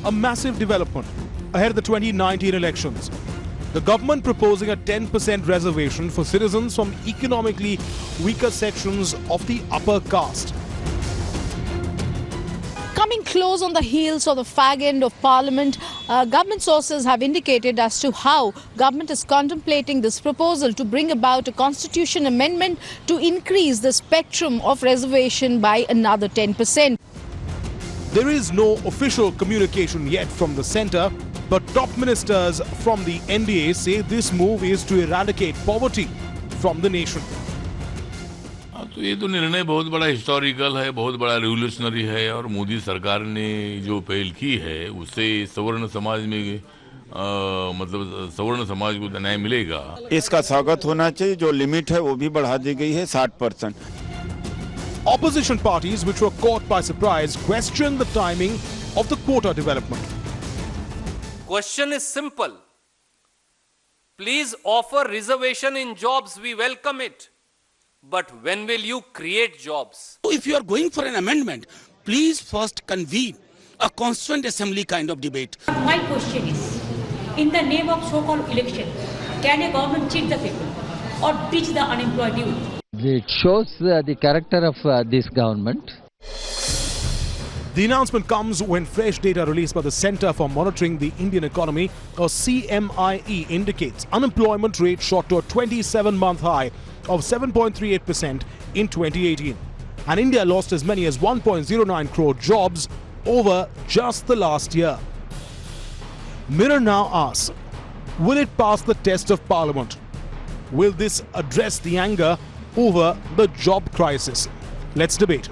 a massive development ahead of the 2019 elections. The government proposing a 10% reservation for citizens from economically weaker sections of the upper caste. Coming close on the heels of the fag end of Parliament, government sources have indicated as to how government is contemplating this proposal to bring about a constitution amendment to increase the spectrum of reservation by another 10%. There is no official communication yet from the centre, but top ministers from the NDA say this move is to eradicate poverty from the nation. तो ये तो निर्णय बहुत बड़ा historical है, बहुत बड़ा revolutionary है और मोदी सरकार ने जो पहल की है उससे सवर्ण समाज में मतलब सवर्ण समाज को न्याय मिलेगा। इसका स्वागत होना चाहिए। जो लिमिट है वो भी बढ़ा दी गई है 60%। Opposition parties which were caught by surprise question the timing of the quota development. Question is simple. Please offer reservation in jobs, we welcome it. But when will you create jobs? If you are going for an amendment, please first convene a constituent assembly kind of debate. My question is, in the name of so-called election, can a government cheat the people or teach the unemployed youth? It shows the character of this government. The announcement comes when fresh data released by the Centre for Monitoring the Indian Economy, or CMIE, indicates unemployment rate shot to a 27-month high of 7.38% in 2018. And India lost as many as 1.09 crore jobs over just the last year. Mirror now asks, will it pass the test of Parliament? Will this address the anger over the job crisis? Let's debate.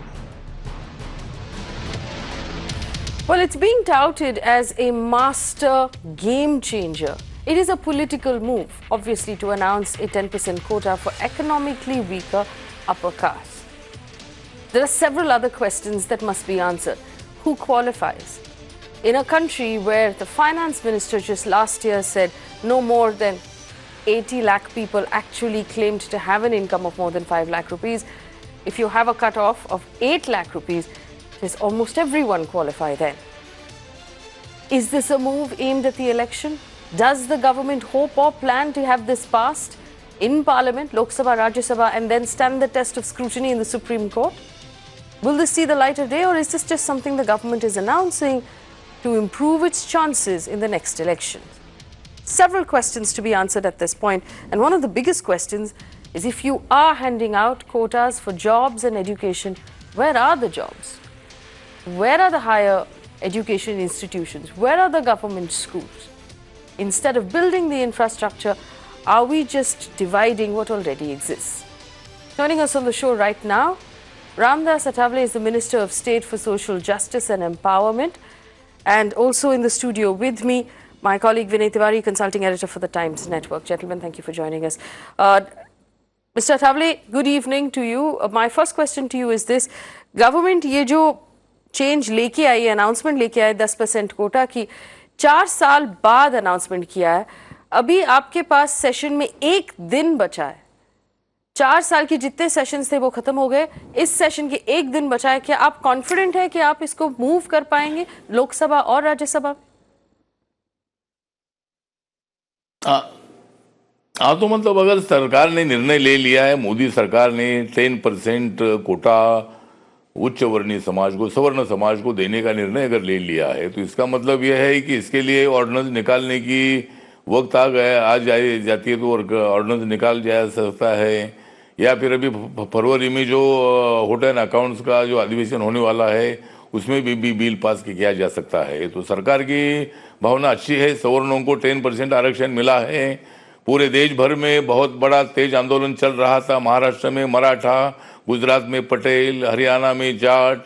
Well, it's being touted as a master game changer. It is a political move, obviously, to announce a 10% quota for economically weaker upper caste. There are several other questions that must be answered. Who qualifies? In a country where the finance minister just last year said no more than 80 lakh people actually claimed to have an income of more than 5 lakh rupees, if you have a cut-off of 8 lakh rupees, does almost everyone qualify then? Is this a move aimed at the election? Does the government hope or plan to have this passed in Parliament, Lok Sabha, Rajya Sabha, and then stand the test of scrutiny in the Supreme Court? Will this see the light of day, or is this just something the government is announcing to improve its chances in the next election? Several questions to be answered at this point, and one of the biggest questions is, if you are handing out quotas for jobs and education, where are the jobs? Where are the higher education institutions? Where are the government schools? Instead of building the infrastructure, are we just dividing what already exists? Joining us on the show right now, Ramdas Athavale is the Minister of State for Social Justice and Empowerment. And also in the studio with me, my colleague Vinay Tiwari, Consulting Editor for the Times Network. Gentlemen, thank you for joining us. Mr. Athavale, good evening to you. My first question to you is this. Government ये जो change लेके आई, announcement लेके आई 10% कोटा की, 4 साल बाद announcement किया है। अभी आपके पास सेशन में 1 दिन बचा है। 4 साल के जितने सेशंस थे वो खत्म हो गए। इस सेशन के 1 दिन बचा है। क्या आप कॉन्फिडेंट है कि आप इसको मूव कर पाएंगे लोकसभा और राज्यसभा? तो मतलब अगर सरकार ने निर्णय ले लिया है, मोदी सरकार ने 10% कोटा उच्च वर्णीय समाज को, सवर्ण समाज को देने का निर्णय अगर ले लिया है, तो इसका मतलब यह है कि इसके लिए ऑर्डिनेंस निकालने की वक्त आ गया, आज जाती है तो ऑर्डिनेंस निकाल जा सकता है, या फिर अभी फरवरी में जो होटल एंड अकाउंट्स का जो अधिवेशन होने वाला है उसमें भी बिल पास किया जा सकता है। तो सरकार की भावना अच्छी है। सवर्णों को 10% आरक्षण मिला है। पूरे देश भर में बहुत बड़ा तेज आंदोलन चल रहा था। महाराष्ट्र में मराठा, गुजरात में पटेल, हरियाणा में जाट,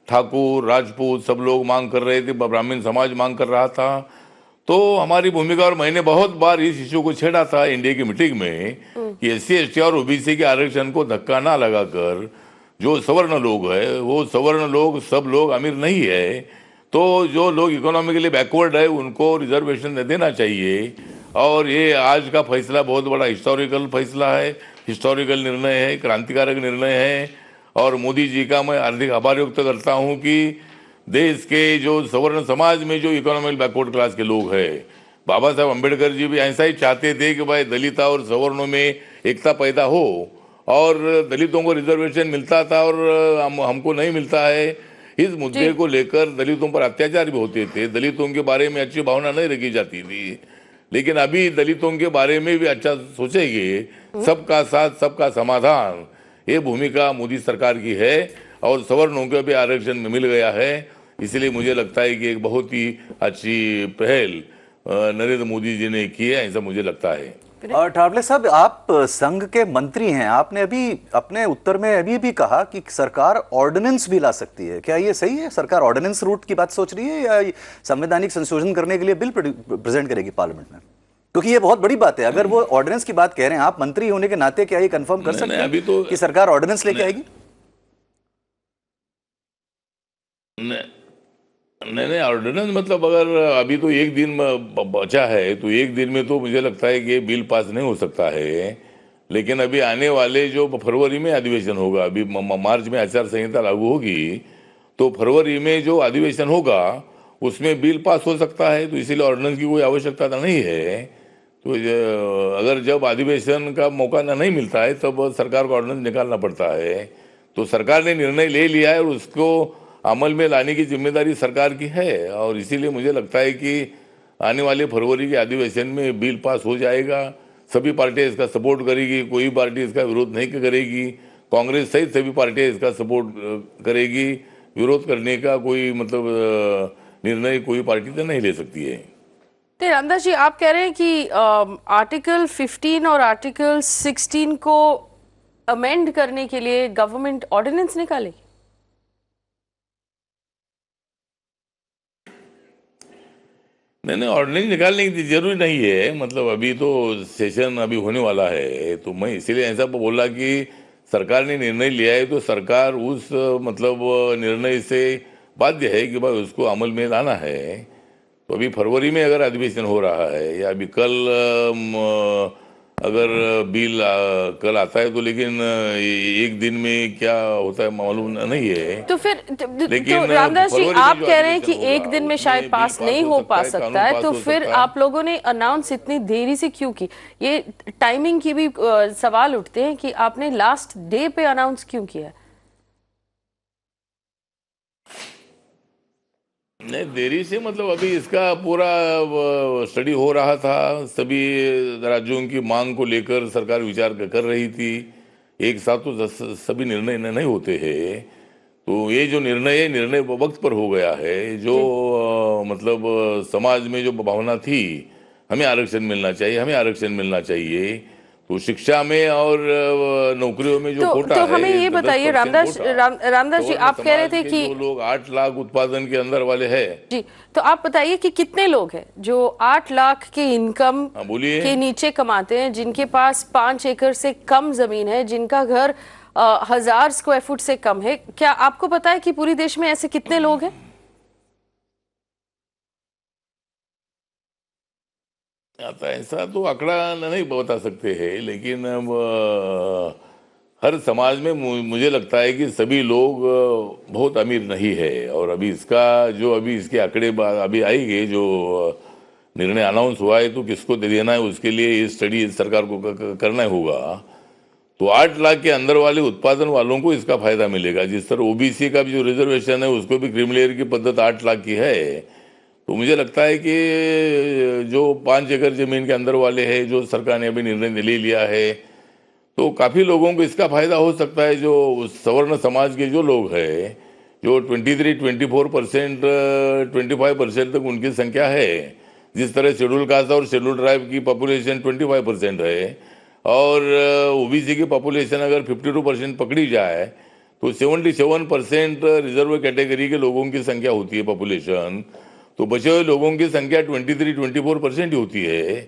ठाकुर, राजपूत सब लोग मांग कर रहे थे, ब्राह्मण समाज मांग कर रहा था। तो हमारी भूमिका, और मैंने बहुत बार इस इशू को छेड़ा था एनडीए की मीटिंग में कि एससी एसटी और ओबीसी के आरक्षण को धक्का ना लगाकर जो सवर्ण लोग है, वो सवर्ण लोग सब लोग अमीर नहीं है, तो जो लोग इकोनॉमिकली बैकवर्ड है उनको रिजर्वेशन देना चाहिए। और ये आज का फैसला बहुत बड़ा हिस्टोरिकल फैसला है, हिस्टोरिकल निर्णय है, क्रांतिकारक निर्णय है। और मोदी जी का मैं हार्दिक आभार व्यक्त करता हूँ कि देश के जो सवर्ण समाज में जो इकोनॉमिक बैकवर्ड क्लास के लोग हैं, बाबा साहब अम्बेडकर जी भी ऐसा ही चाहते थे कि भाई दलित और सवर्णों में एकता पैदा हो, और दलितों को रिजर्वेशन मिलता था और हमको नहीं मिलता है। इस मुद्दे को लेकर दलितों पर अत्याचार भी होते थे, दलितों के बारे में अच्छी भावना नहीं रखी जाती थी। लेकिन अभी दलितों के बारे में भी अच्छा सोचेंगे, सबका साथ सबका समाधान, ये भूमिका मोदी सरकार की है और सवर्णों को भी आरक्षण मिल गया है। इसलिए मुझे लगता है कि एक बहुत ही अच्छी पहल नरेंद्र मोदी जी ने की है, ऐसा मुझे लगता है। ठावले साहब, आप संघ के मंत्री हैं, आपने अभी अपने उत्तर में अभी भी कहा कि सरकार ऑर्डिनेंस भी ला सकती है। क्या ये सही है? सरकार ऑर्डिनेंस रूट की बात सोच रही है या संवैधानिक संशोधन करने के लिए बिल प्रेजेंट करेगी पार्लियामेंट में? क्योंकि ये बहुत बड़ी बात है। अगर वो ऑर्डिनेंस की बात कह रहे हैं, आप मंत्री होने के नाते क्या ये कंफर्म कर सकते हैं अभी तो कि सरकार ऑर्डिनेंस लेके आएगी? नहीं, ऑर्डिनेंस मतलब अगर अभी तो एक दिन बचा है, तो एक दिन में तो मुझे लगता है कि बिल पास नहीं हो सकता है। लेकिन अभी आने वाले जो फरवरी में अधिवेशन होगा, अभी मार्च में आचार संहिता लागू होगी, तो फरवरी में जो अधिवेशन होगा उसमें बिल पास हो सकता है। तो इसीलिए ऑर्डिनेंस की कोई आवश्यकता नहीं है। तो अगर जब अधिवेशन का मौका नहीं मिलता है तब सरकार को ऑर्डिनेंस निकालना पड़ता है। तो सरकार ने निर्णय ले लिया है और उसको अमल में लाने की जिम्मेदारी सरकार की है, और इसीलिए मुझे लगता है कि आने वाले फरवरी के अधिवेशन में बिल पास हो जाएगा। सभी पार्टियां इसका सपोर्ट करेगी, कोई पार्टी इसका विरोध नहीं करेगी। कांग्रेस सहित सभी पार्टियां इसका सपोर्ट करेगी। विरोध करने का कोई मतलब निर्णय कोई पार्टी तो नहीं ले सकती है। तो रामदास जी, आप कह रहे हैं कि आर्टिकल 15 और आर्टिकल 16 को अमेंड करने के लिए गवर्नमेंट ऑर्डिनेंस निकालेगी? नहीं, ऑर्डिनेंस निकालने की जरूरी नहीं है। मतलब अभी तो सेशन अभी होने वाला है, तो मैं इसीलिए ऐसा बोला कि सरकार ने निर्णय लिया है तो सरकार उस मतलब निर्णय से बाध्य है कि भाई उसको अमल में लाना है। तो अभी फरवरी में अगर अधिवेशन हो रहा है या अभी कल अगर बिल कल आता है तो, लेकिन एक दिन में क्या होता है मालूम नहीं है। तो फिर लेकिन तो रामदास जी, आप कह रहे हैं कि एक दिन में शायद पास नहीं हो पा सकता है, तो फिर आप लोगों ने अनाउंस इतनी देरी से क्यों की? ये टाइमिंग की भी सवाल उठते हैं कि आपने लास्ट डे पे अनाउंस क्यों किया? नहीं, देरी से मतलब अभी इसका पूरा स्टडी हो रहा था। सभी राज्यों की मांग को लेकर सरकार विचार कर रही थी। एक साथ तो सभी निर्णय नहीं होते हैं। तो ये जो निर्णय है, निर्णय वक्त पर हो गया है। जो मतलब समाज में जो भावना थी, हमें आरक्षण मिलना चाहिए, हमें आरक्षण मिलना चाहिए, तो शिक्षा में और नौकरियों में जो कोटा तो है, हमें ये बताइए रामदास जी, आप कह रहे थे कि जो लोग 8 लाख उत्पादन के अंदर वाले हैं जी, तो आप बताइए कि कितने लोग हैं जो 8 लाख के इनकम के नीचे कमाते हैं, जिनके पास 5 एकड़ से कम जमीन है, जिनका घर 1000 स्क्वायर फुट से कम है? क्या आपको पता है कि पूरी देश में ऐसे कितने लोग हैं? आता ऐसा तो आंकड़ा नहीं बता सकते हैं, लेकिन अब हर समाज में मुझे लगता है कि सभी लोग बहुत अमीर नहीं है। और अभी इसका जो अभी इसके आंकड़े अभी आएंगे, जो निर्णय अनाउंस हुआ है, तो किसको दे देना है उसके लिए ये स्टडी सरकार को करना होगा। तो 8 लाख के अंदर वाले उत्पादन वालों को इसका फायदा मिलेगा। जिस तरह ओबीसी का भी जो रिजर्वेशन है उसको भी क्रीमिलेयर की पद्धत 8 लाख की है। तो मुझे लगता है कि जो 5 एकड़ जमीन के अंदर वाले हैं, जो सरकार ने अभी निर्णय ले लिया है, तो काफ़ी लोगों को इसका फायदा हो सकता है। जो सवर्ण समाज के जो लोग हैं, जो 23-24%, 25% तक उनकी संख्या है। जिस तरह शेड्यूल कास्ट और शेड्यूल ट्राइब की पॉपुलेशन 25% है, और ओबीसी की पॉपुलेशन अगर 52% पकड़ी जाए तो 77% रिजर्व कैटेगरी के लोगों की संख्या होती है पॉपुलेशन। तो बचे हुए लोगों की संख्या 23-24% ही होती है।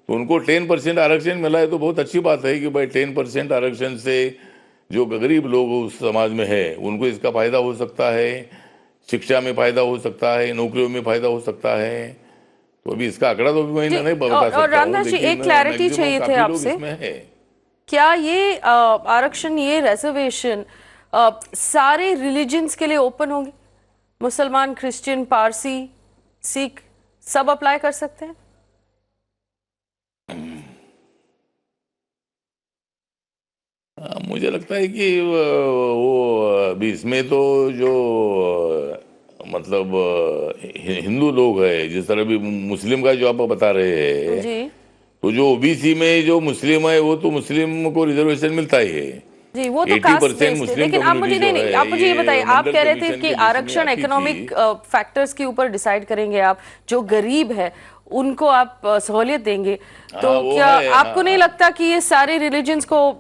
तो उनको 10% आरक्षण मिला है तो बहुत अच्छी बात है कि भाई 10% आरक्षण से जो गरीब लोग उस समाज में है उनको इसका फायदा हो सकता है, शिक्षा में फायदा हो सकता है, नौकरियों में फायदा हो सकता है। तो अभी इसका आंकड़ा तो मैं नहीं बता सकता। और रामदास जी, एक क्लैरिटी चाहिए थे आपसे, क्या ये आरक्षण, ये रिजर्वेशन सारे रिलीजन्स के लिए ओपन होंगे? मुसलमान, क्रिश्चियन, पारसी, सिख सब अप्लाई कर सकते हैं? मुझे लगता है कि वो अभी इसमें तो जो मतलब हिंदू लोग है, जिस तरह भी मुस्लिम का जो आप बता रहे हैं, जी तो जो ओबीसी में जो मुस्लिम है वो तो मुस्लिम को रिजर्वेशन मिलता ही है। जी, वो तो 80% कास्ट बेस्ड है। मुस्लिम लेकिन आप कम्युनिटी मुझे जो नहीं, है, आप मुझे ये बताइए, आप मंडल कह रहे थे कमीशन कि के लिस्ट में आरक्षण आती इकोनॉमिक थी। फैक्टर्स के ऊपर डिसाइड करेंगे, आप जो गरीब है उनको आप सहूलियत देंगे, तो हाँ, वो क्या है। आपको नहीं लगता कि ये सारे रिलीजन्स को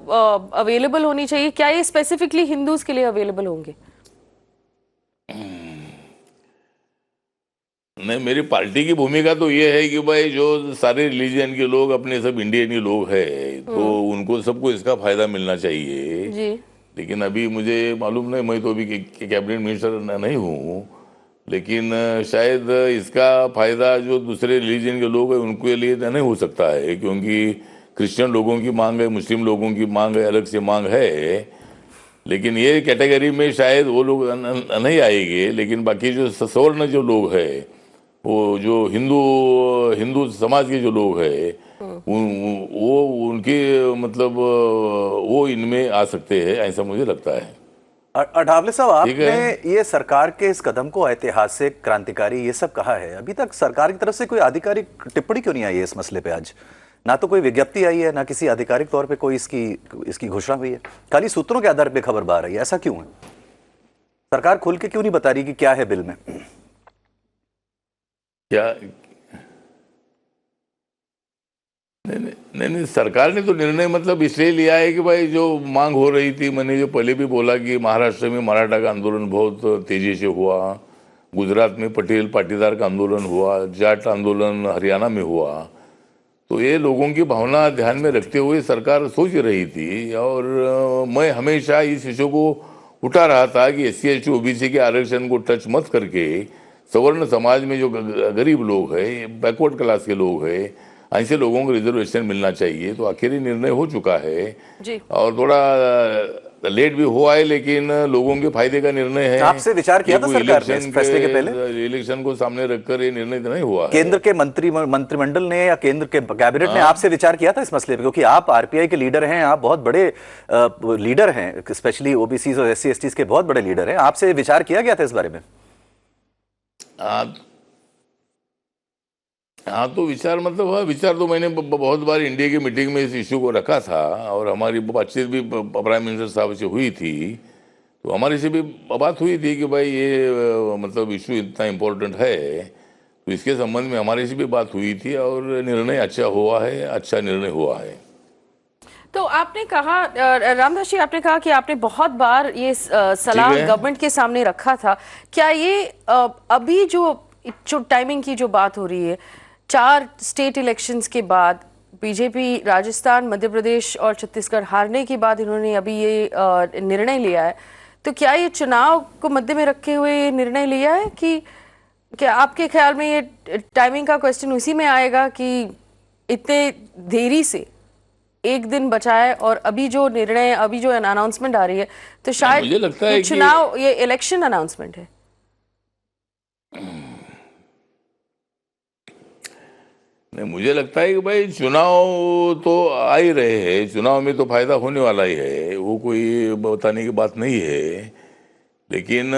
अवेलेबल होनी चाहिए? क्या ये स्पेसिफिकली हिंदूज के लिए अवेलेबल होंगे? नहीं, मेरी पार्टी की भूमिका तो ये है कि भाई जो सारे रिलीजन के लोग अपने सब इंडियन ही लोग हैं, तो उनको सबको इसका फायदा मिलना चाहिए। जी लेकिन अभी मुझे मालूम नहीं, मैं तो अभी कैबिनेट मिनिस्टर नहीं हूँ, लेकिन शायद इसका फायदा जो दूसरे रिलीजन के लोग हैं उनके लिए नहीं हो सकता है, क्योंकि क्रिश्चियन लोगों की मांग है, मुस्लिम लोगों की मांग है, अलग से मांग है। लेकिन ये कैटेगरी में शायद वो लोग नहीं आएंगे। लेकिन बाकी जो सवर्ण जो लोग हैं, वो जो हिंदू हिंदू समाज के जो लोग हैं, वो उनके मतलब वो इनमें आ सकते हैं, ऐसा मुझे लगता है। अठावले साहब, ठीक आपने है। ये सरकार के इस कदम को ऐतिहासिक, क्रांतिकारी ये सब कहा है, अभी तक सरकार की तरफ से कोई आधिकारिक टिप्पणी क्यों नहीं आई है इस मसले पे? आज ना तो कोई विज्ञप्ति आई है, ना किसी आधिकारिक तौर पे कोई इसकी घोषणा हुई है, खाली सूत्रों के आधार पे खबर बाहर आई है। ऐसा क्यों है? सरकार खुल के क्यों नहीं बता रही कि क्या है बिल में? क्या नहीं, सरकार ने तो निर्णय मतलब इसलिए लिया है कि भाई जो मांग हो रही थी, मैंने जो पहले भी बोला कि महाराष्ट्र में मराठा का आंदोलन बहुत तेजी से हुआ, गुजरात में पटेल पाटीदार का आंदोलन हुआ, जाट आंदोलन हरियाणा में हुआ, तो ये लोगों की भावना ध्यान में रखते हुए सरकार सोच रही थी। और मैं हमेशा इस इशू को उठा रहा था कि SC ST OBC के आरक्षण को टच मत करके सवर्ण समाज में जो गरीब लोग हैं, बैकवर्ड क्लास के लोग हैं, ऐसे लोगों को रिजर्वेशन मिलना चाहिए। तो आखिरी निर्णय हो चुका है जी। और थोड़ा लेट भी हुआ है, लेकिन लोगों के फायदे का निर्णय है। आपसे विचार किया था सरकार ने इस फैसले के पहले? इलेक्शन को सामने रखकर ये निर्णय तो नहीं हुआ है। केंद्र के मंत्रिमंडल ने या केंद्र के कैबिनेट ने आपसे विचार किया था इस मसले पे? क्योंकि आप RPI के लीडर हैं, आप बहुत बड़े लीडर हैं, स्पेशली OBCs और SC STs के बहुत बड़े लीडर हैं। आपसे विचार किया गया था इस बारे में? हाँ, तो विचार मतलब हाँ, विचार तो मैंने बहुत बार इंडिया की मीटिंग में इस इशू को रखा था, और हमारी बातचीत भी प्राइम मिनिस्टर साहब से हुई थी। तो हमारे से भी बात हुई थी कि भाई ये मतलब इशू इतना इम्पोर्टेंट है, तो इसके संबंध में हमारे से भी बात हुई थी, और निर्णय अच्छा हुआ है, अच्छा निर्णय हुआ है। तो आपने कहा, रामदास जी, आपने कहा कि आपने बहुत बार ये सलाह गवर्नमेंट के सामने रखा था। क्या ये अभी जो टाइमिंग की जो बात हो रही है, 4 स्टेट इलेक्शंस के बाद, बीजेपी राजस्थान, मध्य प्रदेश और छत्तीसगढ़ हारने के बाद इन्होंने अभी ये निर्णय लिया है, तो क्या ये चुनाव को मद्दे में रखे हुए ये निर्णय लिया है कि क्या आपके ख्याल में ये टाइमिंग का क्वेश्चन उसी में आएगा कि इतने देरी से एक दिन बचा है और अभी जो निर्णय, अभी जो अनाउंसमेंट आ रही है, तो शायद मुझे लगता है ये चुनाव, ये इलेक्शन अनाउंसमेंट है? नहीं, मुझे लगता है कि भाई चुनाव तो आ ही रहे हैं, चुनाव में तो फायदा होने वाला ही है, वो कोई बताने की बात नहीं है। लेकिन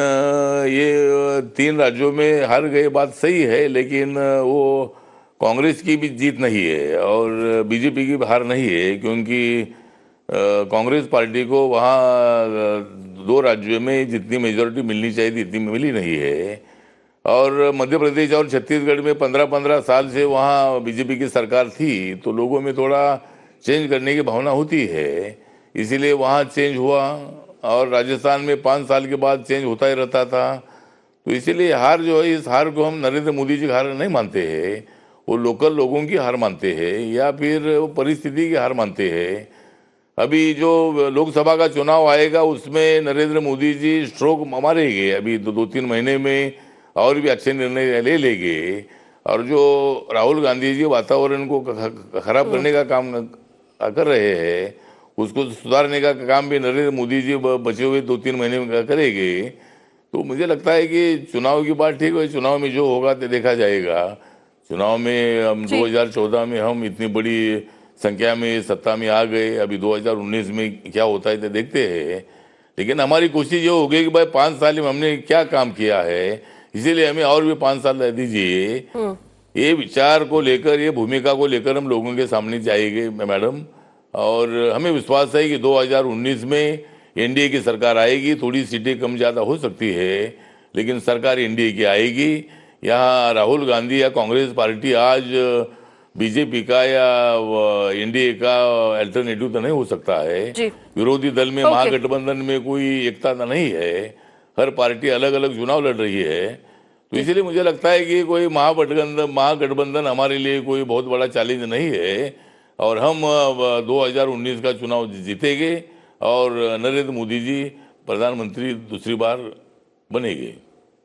ये 3 राज्यों में हार गए, बात सही है, लेकिन वो कांग्रेस की भी जीत नहीं है और बीजेपी की भी हार नहीं है, क्योंकि कांग्रेस पार्टी को वहाँ 2 राज्यों में जितनी मेजोरिटी मिलनी चाहिए थी इतनी मिली नहीं है। और मध्य प्रदेश और छत्तीसगढ़ में 15-15 साल से वहाँ बीजेपी की सरकार थी, तो लोगों में थोड़ा चेंज करने की भावना होती है, इसीलिए वहाँ चेंज हुआ। और राजस्थान में 5 साल के बाद चेंज होता ही रहता था। तो इसीलिए हार जो है, इस हार को हम नरेंद्र मोदी जी की हार नहीं मानते हैं, वो लोकल लोगों की हार मानते हैं, या फिर वो परिस्थिति की हार मानते हैं। अभी जो लोकसभा का चुनाव आएगा उसमें नरेंद्र मोदी जी स्ट्रोक मारेंगे, अभी 2-3 महीने में और भी अच्छे निर्णय ले लेंगे। और जो राहुल गांधी जी वातावरण को खराब करने का काम कर रहे हैं, उसको सुधारने का काम भी नरेंद्र मोदी जी बचे हुए 2-3 महीने में करेंगे। तो मुझे लगता है कि चुनाव की बात ठीक है, चुनाव में जो होगा तो देखा जाएगा। चुनाव में हम 2014 में हम इतनी बड़ी संख्या में सत्ता में आ गए, अभी 2019 में क्या होता है तो देखते हैं। लेकिन हमारी कोशिश ये होगी कि भाई 5 साल में हमने क्या काम किया है, इसीलिए हमें और भी 5 साल दे दीजिए। ये विचार को लेकर, ये भूमिका को लेकर हम लोगों के सामने जाएंगे मैडम, और हमें विश्वास है कि 2019 में एनडीए की सरकार आएगी। थोड़ी सीटें कम ज़्यादा हो सकती है, लेकिन सरकार एनडीए की आएगी। यहाँ राहुल गांधी या कांग्रेस पार्टी आज बीजेपी का या एनडीए का अल्टरनेटिव तो नहीं हो सकता है। विरोधी दल में महागठबंधन में कोई एकता तो नहीं है, हर पार्टी अलग अलग चुनाव लड़ रही है। तो इसलिए मुझे लगता है कि कोई महागठबंधन हमारे लिए कोई बहुत बड़ा चैलेंज नहीं है, और हम 2019 का चुनाव जीतेंगे और नरेंद्र मोदी जी प्रधानमंत्री दूसरी बार बनेंगे।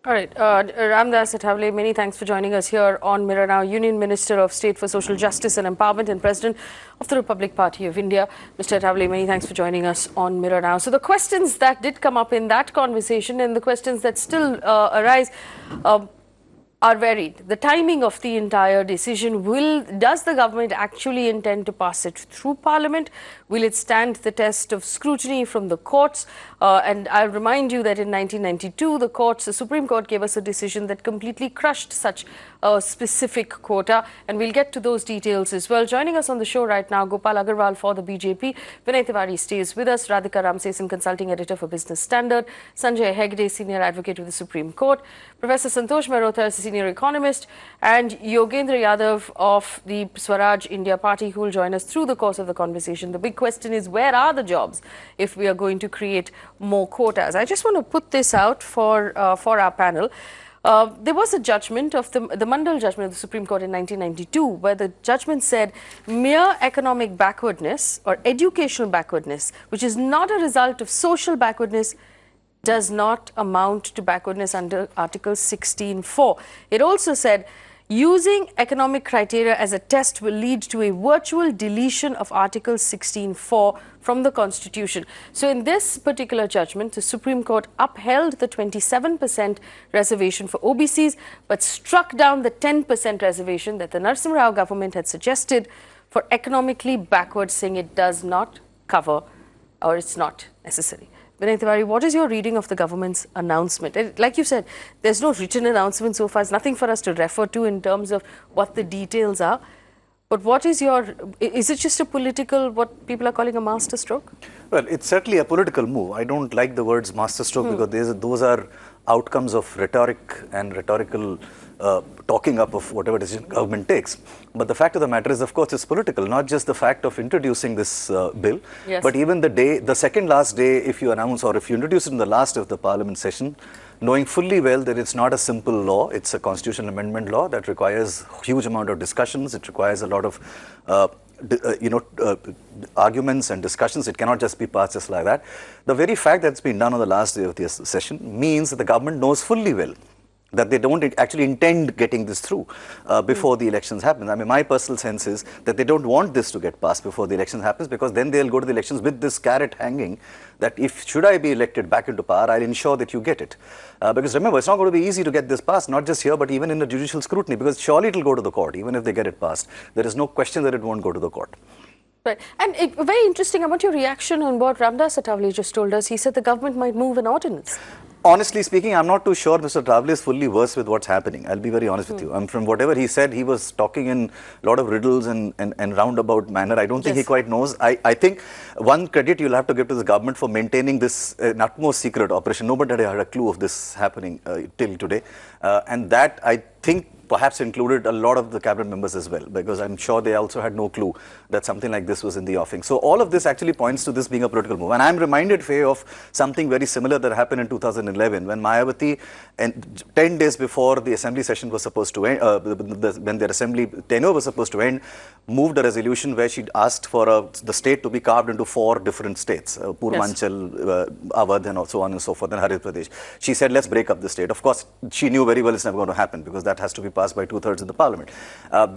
All right, Ramdas Athavale, many thanks for joining us here on Mirror Now. Union Minister of State for Social Justice and Empowerment and President of the Republic Party of India. Mr. Athavale, many thanks for joining us on Mirror Now. So the questions that did come up in that conversation and the questions that still arise are varied. The timing of the entire decision, does the government actually intend to pass it through Parliament? Will it stand the test of scrutiny from the courts? And I'll remind you that in 1992, the Supreme Court gave us a decision that completely crushed such a specific quota, and we'll get to those details as well. Joining us on the show right now, Gopal Agarwal for the BJP, Vinay Tiwari stays with us, Radhika Ramsesan, Consulting Editor for Business Standard, Sanjay Hegde, Senior Advocate with the Supreme Court, Professor Santosh Mehrotra, Senior Economist, and Yogendra Yadav of the Swaraj India Party, who will join us through the course of the conversation. The big question is, where are the jobs if we are going to create more quotas? I just want to put this out for our panel. There was a judgment of the Mandal judgment of the Supreme Court in 1992, where the judgment said mere economic backwardness or educational backwardness, which is not a result of social backwardness, does not amount to backwardness under Article 16(4). It also said using economic criteria as a test will lead to a virtual deletion of Article 16(4) from the Constitution. So in this particular judgment, the Supreme Court upheld the 27% reservation for OBCs, but struck down the 10% reservation that the Narasimha Rao government had suggested for economically backward, saying it does not cover, or it's not necessary. Vinay Tiwari, what is your reading of the government's announcement? Like you said, there's no written announcement so far. There's nothing for us to refer to in terms of what the details are. But what is is it just a political, what people are calling a master stroke? Well, it's certainly a political move. I don't like the words master stroke because those are outcomes of rhetoric and rhetorical talking up of whatever decision government takes. But the fact of the matter is, of course, it's political, not just the fact of introducing this bill, but even the second last day, if you announce or if you introduce it in the last of the parliament session, knowing fully well that it's not a simple law, it's a constitutional amendment law that requires a huge amount of discussions, it requires a lot of arguments and discussions. It cannot just be passed just like that. The very fact that it's been done on the last day of the session means that the government knows fully well that they don't actually intend getting this through before the elections happen. I mean, my personal sense is that they don't want this to get passed before the elections happens, because then they'll go to the elections with this carrot hanging that should I be elected back into power, I'll ensure that you get it. Because remember, it's not going to be easy to get this passed, not just here, but even in the judicial scrutiny, because surely it'll go to the court, even if they get it passed. There is no question that it won't go to the court. Right. And very interesting, I want your reaction on what Ramdas Athavale just told us. He said the government might move an ordinance. Honestly speaking, I'm not too sure Mr. Athavale is fully versed with what's happening. I'll be very honest with you. From whatever he said, he was talking in a lot of riddles and roundabout manner. I don't think he quite knows. I think one credit you'll have to give to the government for maintaining this utmost secret operation. Nobody had a clue of this happening till today. And that, I think, perhaps included a lot of the cabinet members as well, because I'm sure they also had no clue that something like this was in the offing. So all of this actually points to this being a political move. And I'm reminded, Faye, of something very similar that happened in 2011 when Mayawati, 10 days before the assembly session was supposed to end, when their assembly tenure was supposed to end, moved a resolution where she asked for the state to be carved into 4 different states, Purvanchal, Awadh, and so on and so forth, and Haryana Pradesh. She said, let's break up the state. Of course, she knew very well it's never going to happen, because that that has to be passed by 2/3 in the parliament.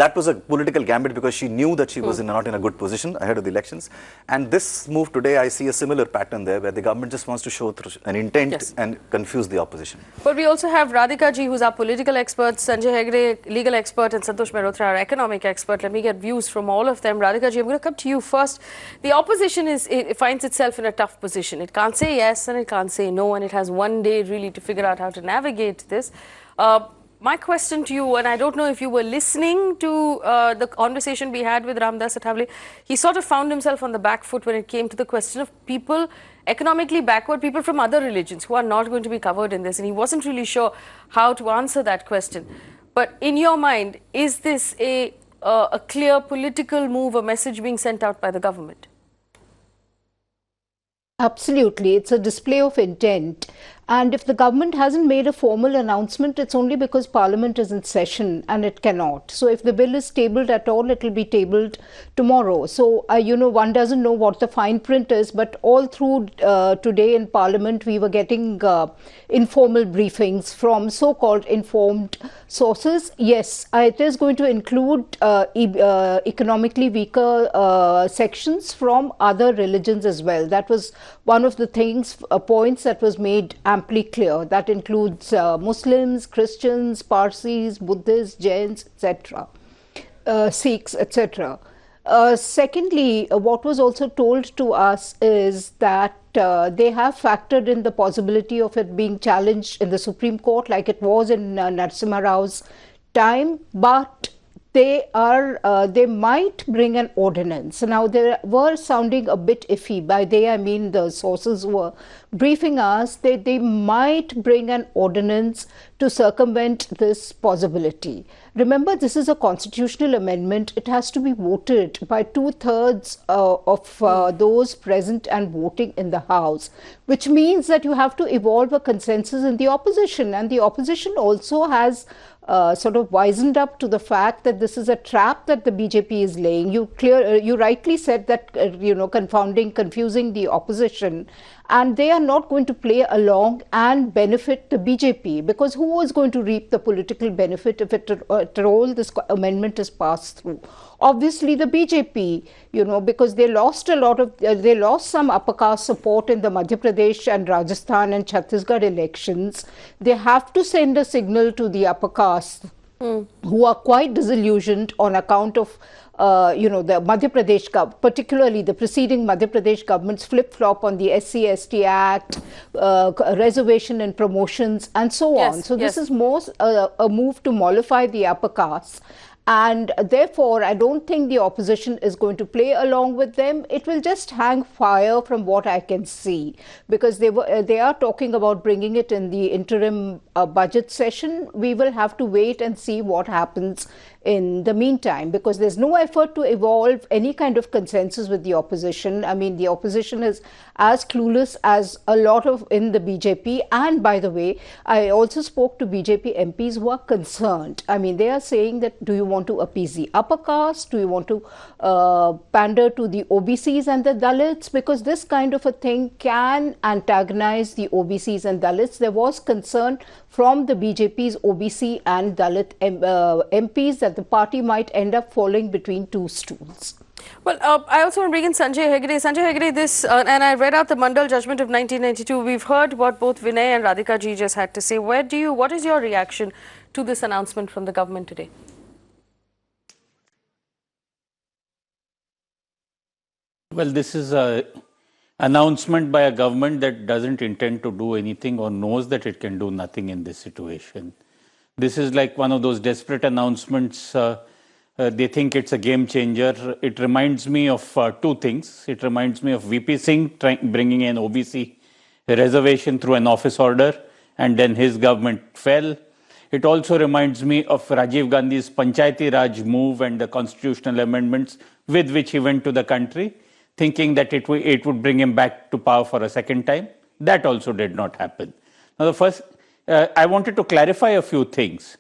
That was a political gambit because she knew that she was not in a good position ahead of the elections. And this move today, I see a similar pattern there where the government just wants to show through an intent and confuse the opposition. But we also have Radhika ji, who's our political expert, Sanjay Hegde, legal expert, and Santosh Mehrotra, our economic expert. Let me get views from all of them. Radhika ji, I'm going to come to you first. The opposition it finds itself in a tough position. It can't say yes and it can't say no, and it has one day really to figure out how to navigate this. My question to you, and I don't know if you were listening to the conversation we had with Ramdas Athavale, he sort of found himself on the back foot when it came to the question of people, economically backward people from other religions who are not going to be covered in this, and he wasn't really sure how to answer that question. But in your mind, is this a clear political move, a message being sent out by the government? Absolutely. It's a display of intent. And if the government hasn't made a formal announcement, it's only because Parliament is in session and it cannot. So if the bill is tabled at all, it will be tabled tomorrow. So, one doesn't know what the fine print is, but all through today in Parliament, we were getting informal briefings from so-called informed sources. Yes, it is going to include economically weaker sections from other religions as well. That was one of the points that was made amply clear. That includes Muslims, Christians, Parsis, Buddhists, Jains, etc., Sikhs, etc. Secondly, what was also told to us is that they have factored in the possibility of it being challenged in the Supreme Court like it was in Narasimha Rao's time, but they might bring an ordinance. Now, they were sounding a bit iffy. By they, I mean the sources who were briefing us. They might bring an ordinance to circumvent this possibility. Remember, this is a constitutional amendment. It has to be voted by 2/3 of those present and voting in the House, which means that you have to evolve a consensus in the opposition. And the opposition also has sort of wisened up to the fact that this is a trap that the BJP is laying. You rightly said that, confusing the opposition, and they are not going to play along and benefit the BJP, because who is going to reap the political benefit if at all this amendment is passed through? Obviously the BJP, because they lost some upper caste support in the Madhya Pradesh and Rajasthan and Chhattisgarh elections. They have to send a signal to the upper caste who are quite disillusioned on account of the Madhya Pradesh, particularly the preceding Madhya Pradesh government's flip-flop on the SC/ST Act, reservation and promotions, and so on. So this is more a move to mollify the upper caste. And therefore, I don't think the opposition is going to play along with them. It will just hang fire from what I can see, because they are talking about bringing it in the interim budget session. We will have to wait and see what happens in the meantime, because there's no effort to evolve any kind of consensus with the opposition. I mean, the opposition is as clueless as a lot in the BJP. And by the way, I also spoke to BJP MPs who are concerned. I mean, they are saying that, do you want to appease the upper caste? Do you want to pander to the OBCs and the Dalits? Because this kind of a thing can antagonize the OBCs and Dalits. There was concern from the BJP's OBC and Dalit MPs that the party might end up falling between two stools. Well, I also want to bring in Sanjay Hegde. Sanjay Hegde, and I read out the Mandal judgment of 1992. We've heard what both Vinay and Radhika ji just had to say. What is your reaction to this announcement from the government today? Well, this is an announcement by a government that doesn't intend to do anything or knows that it can do nothing in this situation. This is like one of those desperate announcements. They think it's a game changer. It reminds me of two things. It reminds me of VP Singh bringing in OBC reservation through an office order, and then his government fell. It also reminds me of Rajiv Gandhi's Panchayati Raj move and the constitutional amendments with which he went to the country, thinking that it would bring him back to power for a second time. That also did not happen. Now, I wanted to clarify a few things.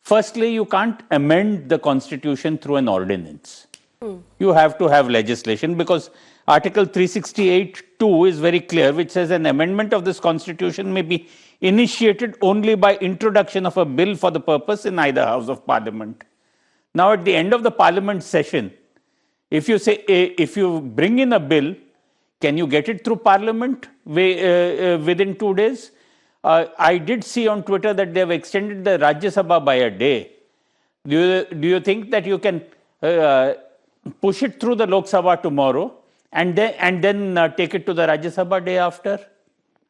Firstly, you can't amend the constitution through an ordinance. You have to have legislation, because Article 368(2) is very clear, which says an amendment of this constitution may be initiated only by introduction of a bill for the purpose in either House of Parliament. Now, at the end of the Parliament session, if you bring in a bill, can you get it through Parliament within 2 days? I did see on Twitter that they have extended the Rajya Sabha by a day. Do you think that you can push it through the Lok Sabha tomorrow and then take it to the Rajya Sabha day after?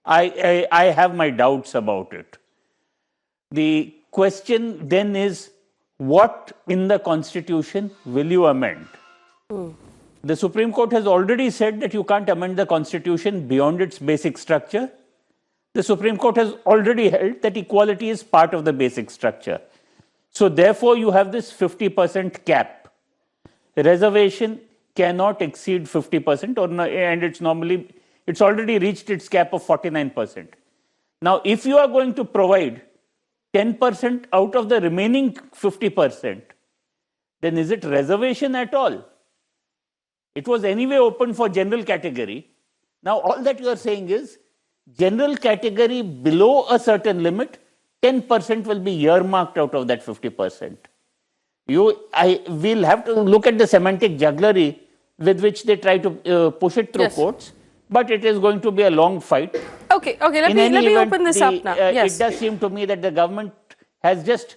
I have my doubts about it. The question then is, what in the Constitution will you amend? The Supreme Court has already said that you can't amend the Constitution beyond its basic structure. The Supreme Court has already held that equality is part of the basic structure. So therefore, you have this 50% cap. The reservation cannot exceed 50%, and it's already reached its cap of 49%. Now, if you are going to provide 10% out of the remaining 50%, then is it reservation at all? It was anyway open for general category. Now, all that you are saying is, general category below a certain limit, 10% will be earmarked out of that 50%. We'll have to look at the semantic jugglery with which they try to push it through courts, but it is going to be a long fight. Okay, let me open this up now. It does seem to me that the government has just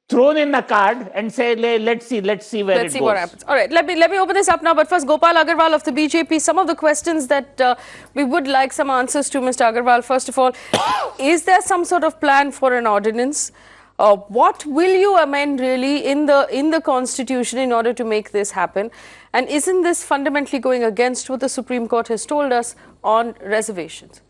thrown in a card and say, let's see where it goes. Let's see what happens. All right, let me open this up now. But first, Gopal Agarwal of the BJP, some of the questions that we would like some answers to, Mr. Agarwal. First of all, is there some sort of plan for an ordinance? What will you amend really in the Constitution in order to make this happen? And isn't this fundamentally going against what the Supreme Court has told us on reservations?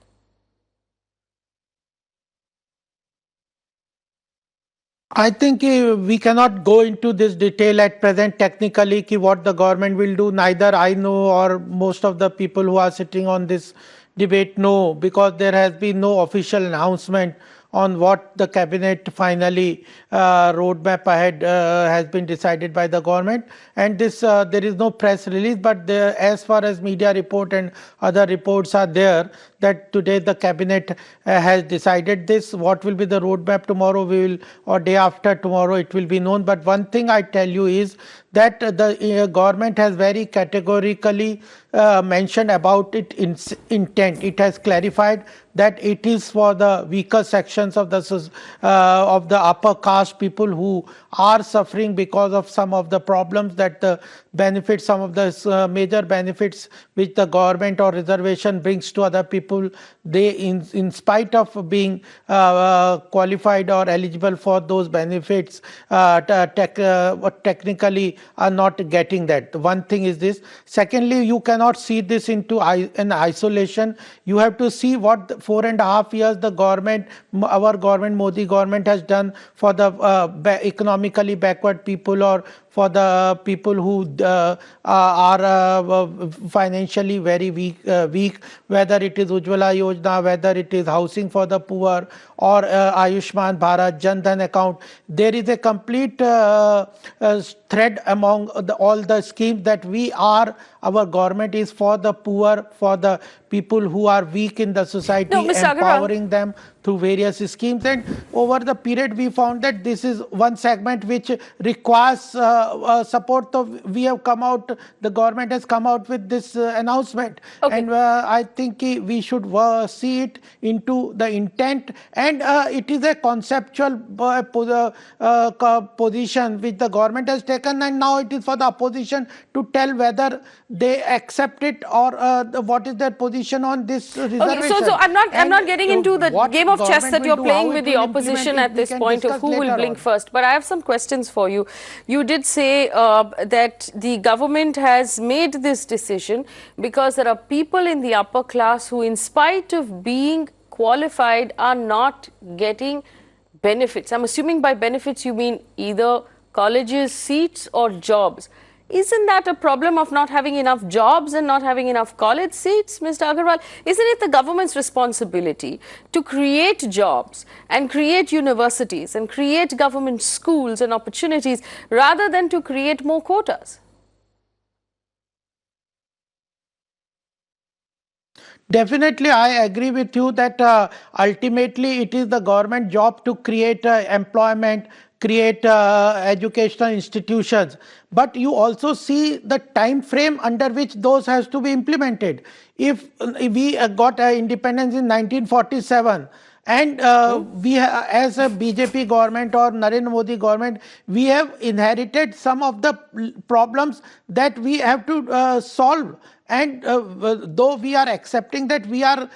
I think we cannot go into this detail at present technically what the government will do. Neither I know or most of the people who are sitting on this debate know, because there has been no official announcement on what the cabinet finally roadmap ahead has been decided by the government. And this there is no press release, but as far as media report and other reports are there, that today the cabinet has decided this. What will be the roadmap tomorrow, or day after tomorrow, it will be known. But one thing I tell you is that the government has very categorically mentioned about its intent. It has clarified that it is for the weaker sections of the upper caste people who are suffering because of some of the problems that the benefits, some of the major benefits which the government or reservation brings to other people, they in spite of being qualified or eligible for those benefits, technically are not getting that. One thing is this. Secondly, you cannot see this into an isolation. You have to see what 4.5 years the government, our government, Modi government, has done for the economically backward people, or for the people who are financially very weak, whether it is Ujjwala Yojana, whether it is housing for the poor, or Ayushman Bharat, Jan Dhan account. There is a complete thread among all the schemes that our government is for the poor, for the people who are weak in the society, empowering them through various schemes. And over the period, we found that this is one segment which requires support. So we have come out, the government has come out with this announcement. And I think we should see it into the intent. And it is a conceptual position which the government has taken, and now it is for the opposition to tell whether they accept it or what is their position on this reservation. So I'm not getting into the game of chess that you're playing with the opposition at this point of who will blink first. But I have some questions for you. You did say that the government has made this decision because there are people in the upper class who, in spite of being qualified, are not getting benefits. I'm assuming by benefits you mean either colleges, seats, or jobs. Isn't that a problem of not having enough jobs and not having enough college seats, Mr. Agarwal? Isn't it the government's responsibility to create jobs and create universities and create government schools and opportunities rather than to create more quotas? Definitely, I agree with you that ultimately it is the government job to create employment, create educational institutions. But you also see the time frame under which those has to be implemented. If we got independence in 1947, and as a BJP government or Narendra Modi government, we have inherited some of the problems that we have to solve. And though we are accepting that we are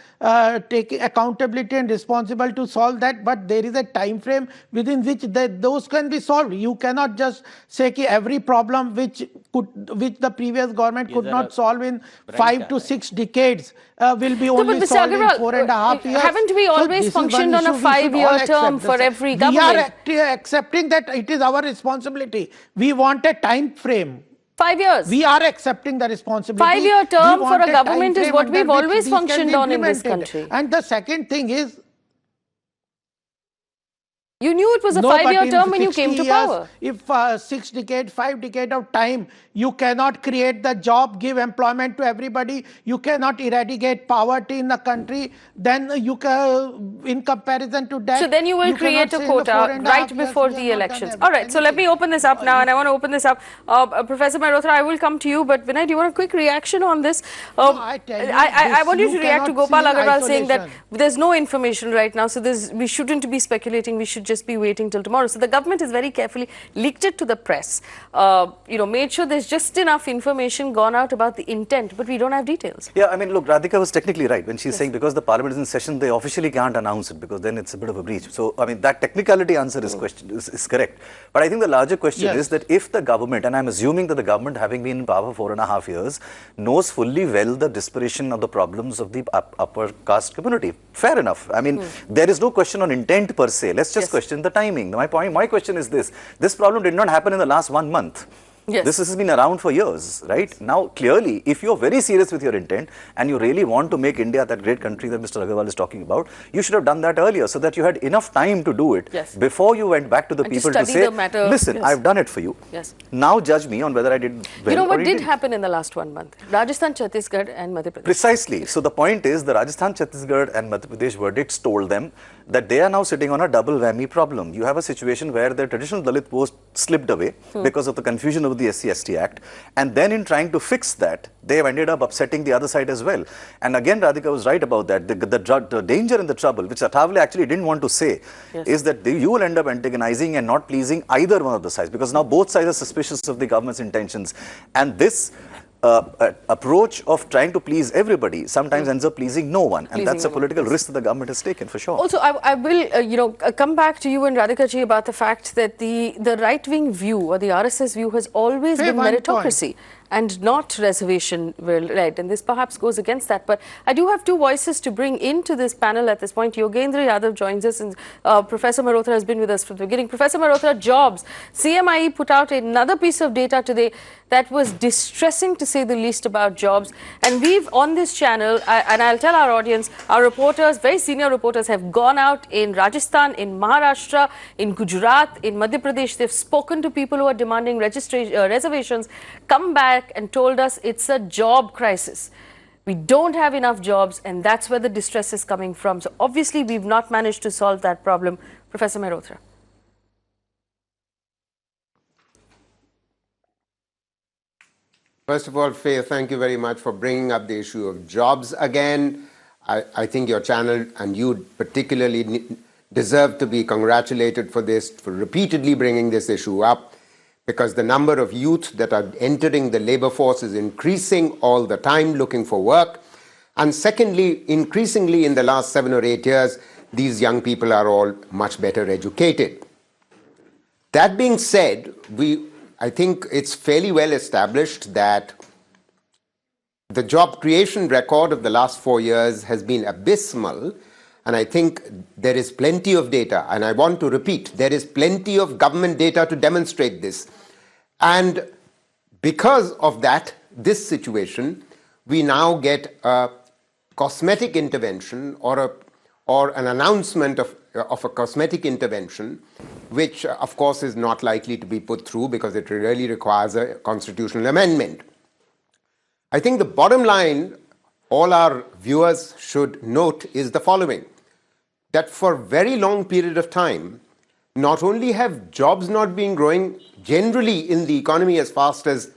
taking accountability and responsible to solve that, but there is a time frame within which those can be solved. You cannot just say that every problem which the previous government could not solve in 5 to 6 decades will be only solved in 4.5 years. Haven't we always functioned on a 5-year term for every government? We are accepting that it is our responsibility. We want a time frame. 5 years. We are accepting the responsibility. 5-year term for a government is what we've always functioned on in this country. And the second thing is, you knew it was a 5-year term when you came to power. If 6 decades, 5 decades of time, you cannot create the job, give employment to everybody, you cannot eradicate poverty in the country, then you can, in comparison to that. So then you will create a quota right before the elections. All right, so let me open this up now, and I want to open this up. Professor Mehrotra, I will come to you, but Vinay, do you want a quick reaction on this? I want you to react to Gopal Agarwal saying that there's no information right now, so we shouldn't be speculating, we should just be waiting till tomorrow. So the government has very carefully leaked it to the press, made sure there's just enough information gone out about the intent, but we don't have details. Yeah, I mean, look, Radhika was technically right when she's saying because the parliament is in session, they officially can't announce it because then it's a bit of a breach. So, I mean, that technicality answer is correct. But I think the larger question is that if the government, and I'm assuming that the government, having been in power for 4.5 years, knows fully well the desperation of the problems of the upper caste community. Fair enough. I mean, there is no question on intent per se. Let's just question the timing. My question is this problem did not happen in the last 1 month. Yes. This has been around for years, right? Now, clearly, if you're very serious with your intent and you really want to make India that great country that Mr. Agarwal is talking about, you should have done that earlier so that you had enough time to do it before you went back to the people to say, listen, I've done it for you. Yes. Now judge me on whether I did well. You know what did happen in the last 1 month? Rajasthan, Chhattisgarh and Madhya Pradesh. Precisely. So the point is the Rajasthan, Chhattisgarh and Madhya Pradesh verdicts told them that they are now sitting on a double whammy problem. You have a situation where the traditional Dalit post slipped away because of the confusion of the SC/ST Act, and then in trying to fix that, they have ended up upsetting the other side as well. And again, Radhika was right about that. The danger and the trouble, which Athavale actually didn't want to say, is that you will end up antagonizing and not pleasing either one of the sides, because now both sides are suspicious of the government's intentions. And this approach of trying to please everybody sometimes ends up pleasing no one, and that's a political risk that the government has taken for sure. Also, I will come back to you and Radhika ji about the fact that the right-wing view or the RSS view has always been meritocracy and not reservation, right? And this perhaps goes against that. But I do have two voices to bring into this panel at this point. Yogendra Yadav joins us, and Professor Mehrotra has been with us from the beginning. Professor Mehrotra, jobs. CMIE put out another piece of data today that was distressing, to say the least, about jobs. And we've, on this channel, and I'll tell our audience, our reporters, very senior reporters, have gone out in Rajasthan, in Maharashtra, in Gujarat, in Madhya Pradesh. They've spoken to people who are demanding reservations, come back and told us it's a job crisis. We don't have enough jobs, and that's where the distress is coming from. So obviously, we've not managed to solve that problem. Professor Mehrotra. First of all, Faye, thank you very much for bringing up the issue of jobs again. I think your channel and you particularly deserve to be congratulated for this, for repeatedly bringing this issue up, because the number of youth that are entering the labor force is increasing all the time, looking for work. And secondly, increasingly in the last 7 or 8 years, these young people are all much better educated. That being said, I think it's fairly well established that the job creation record of the last 4 years has been abysmal. And I think there is plenty of data, and I want to repeat, there is plenty of government data to demonstrate this. And because of that, this situation, we now get a cosmetic intervention or an announcement of a cosmetic intervention, which of course is not likely to be put through because it really requires a constitutional amendment. I think the bottom line all our viewers should note is the following, that for a very long period of time, not only have jobs not been growing generally in the economy as fast as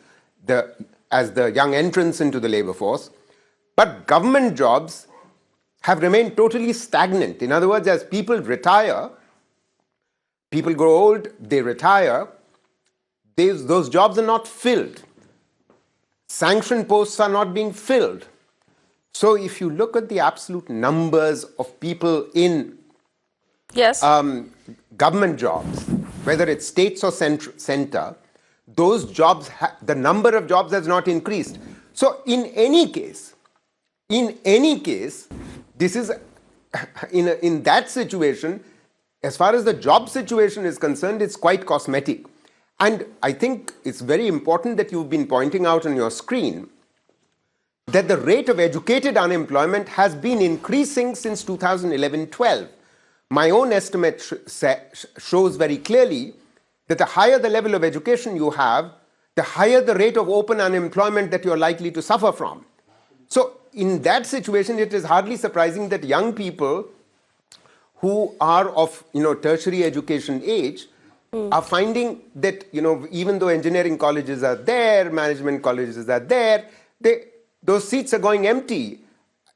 the young entrants into the labor force, but government jobs have remained totally stagnant. In other words, as people retire, people grow old, they retire, those jobs are not filled. Sanctioned posts are not being filled. So if you look at the absolute numbers of people in government jobs, whether it's states or center, those jobs, the number of jobs has not increased. So in any case, this is, in that situation, as far as the job situation is concerned, it's quite cosmetic. And I think it's very important that you've been pointing out on your screen that the rate of educated unemployment has been increasing since 2011-12. My own estimate shows very clearly that the higher the level of education you have, the higher the rate of open unemployment that you're likely to suffer from. So in that situation, it is hardly surprising that young people who are of tertiary education age are finding that even though engineering colleges are there, management colleges are there, those seats are going empty.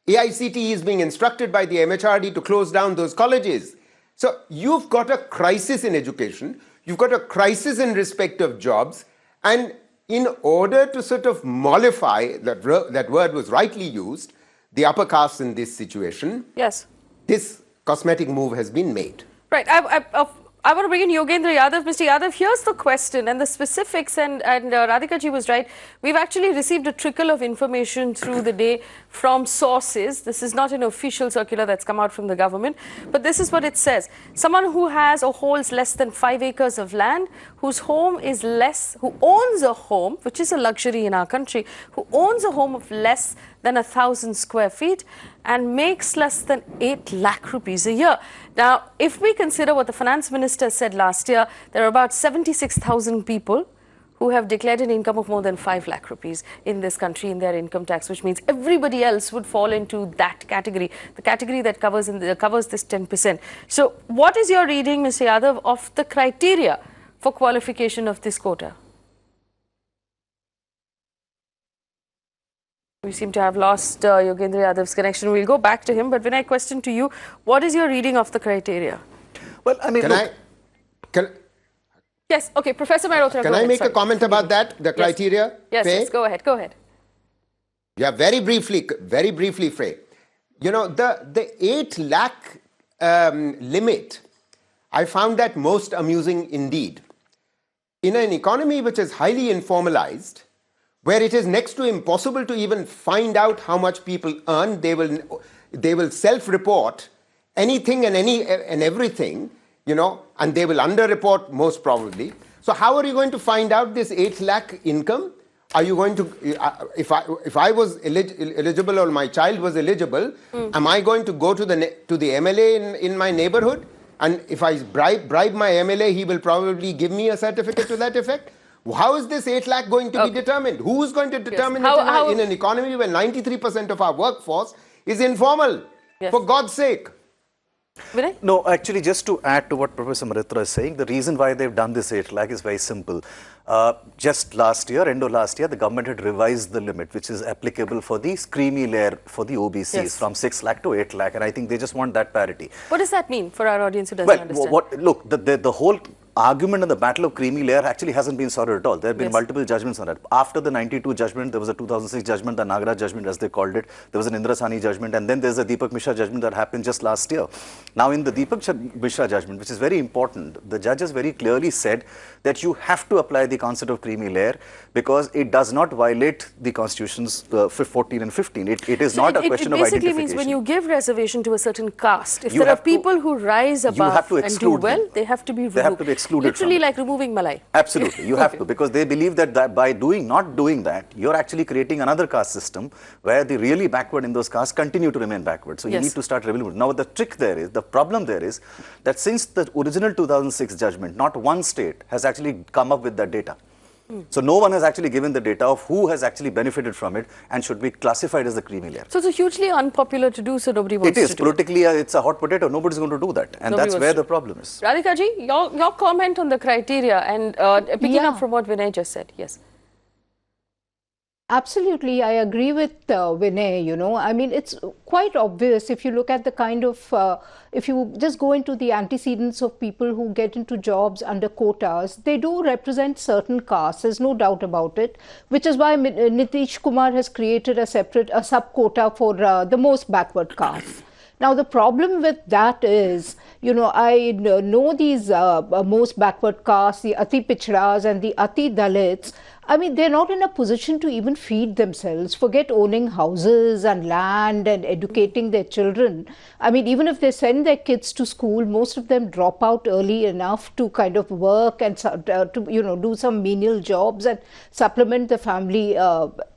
AICTE is being instructed by the MHRD to close down those colleges. So you've got a crisis in education, you've got a crisis in respect of jobs, and in order to sort of mollify, that word was rightly used, the upper caste in this situation, this cosmetic move has been made. Right. I want to bring in Yogendra Yadav. Mr. Yadav, here's the question and the specifics, and Radhika ji was right. We've actually received a trickle of information through the day from sources. This is not an official circular that's come out from the government, but this is what it says. Someone who has or holds less than 5 acres of land, whose home is less, who owns a home, which is a luxury in our country, who owns a home of less than 1,000 square feet and makes less than 8 lakh rupees a year. Now, if we consider what the finance minister said last year, there are about 76,000 people who have declared an income of more than 5 lakh rupees in this country in their income tax, which means everybody else would fall into that category, the category that covers this 10%. So what is your reading, Mr. Yadav, of the criteria for qualification of this quota? We seem to have lost Yogendra Yadav's connection. We'll go back to him. But when I question to you, what is your reading of the criteria? Well, I mean, Yes, okay, Professor Mehrotra, Can I make a comment about that, the criteria? Yes, go ahead. Yeah, very briefly, Frey. The 8 lakh limit, I found that most amusing indeed. In an economy which is highly informalized, where it is next to impossible to even find out how much people earn, they will self-report anything and everything, and they will under-report most probably. So how are you going to find out this 8 lakh income? Are you going to, if I was eligible or my child was eligible, am I going to go to the MLA in my neighborhood? And if I bribe my MLA, he will probably give me a certificate to that effect? How is this 8 lakh going to be determined? Who is going to determine it in an economy where 93% of our workforce is informal? For God's sake. Vinay? No, actually, just to add to what Professor Mehrotra is saying, the reason why they've done this 8 lakh is very simple. Just last year, end of last year, the government had revised the limit, which is applicable for the creamy layer for the OBCs from 6 lakh to 8 lakh. And I think they just want that parity. What does that mean for our audience who doesn't understand? Look, the whole argument in the battle of creamy layer actually hasn't been sorted at all. There have been multiple judgments on it. After the 92 judgment, there was a 2006 judgment, the Nagra judgment as they called it. There was an Indra Sani judgment, and then there's a Deepak Mishra judgment that happened just last year. Now in the Deepak Mishra judgment, which is very important, the judges very clearly said that you have to apply the concept of creamy layer because it does not violate the constitution's 14 and 15. It is not a question of identification. It basically means when you give reservation to a certain caste, if there are people who rise above and do well, they have to be removed. They have to be excluded. Literally like removing Malai. Absolutely, you have to, because they believe that by not doing that, you're actually creating another caste system where the really backward in those castes continue to remain backward. So you need to start removing. Now the trick there is, the problem there is that since the original 2006 judgment, not one state has actually come up with that data. So no one has actually given the data of who has actually benefited from it and should be classified as the creamy layer. So it's hugely unpopular to do, so nobody wants to do it. It is. Politically, it's a hot potato. Nobody's going to do that. And that's where the problem is. Radhika ji, your comment on the criteria and picking up from what Vinay just said. Yes. Absolutely, I agree with Vinay, you know. I mean, it's quite obvious if you look at the kind of, if you just go into the antecedents of people who get into jobs under quotas, they do represent certain castes, there's no doubt about it, which is why Nitish Kumar has created a sub-quota for the most backward castes. Now, the problem with that is, you know, I know these most backward castes, the Ati Pichdas and the Ati Dalits. I mean, they're not in a position to even feed themselves. Forget owning houses and land and educating their children. I mean, even if they send their kids to school, most of them drop out early enough to kind of work and to, you know, do some menial jobs and supplement the family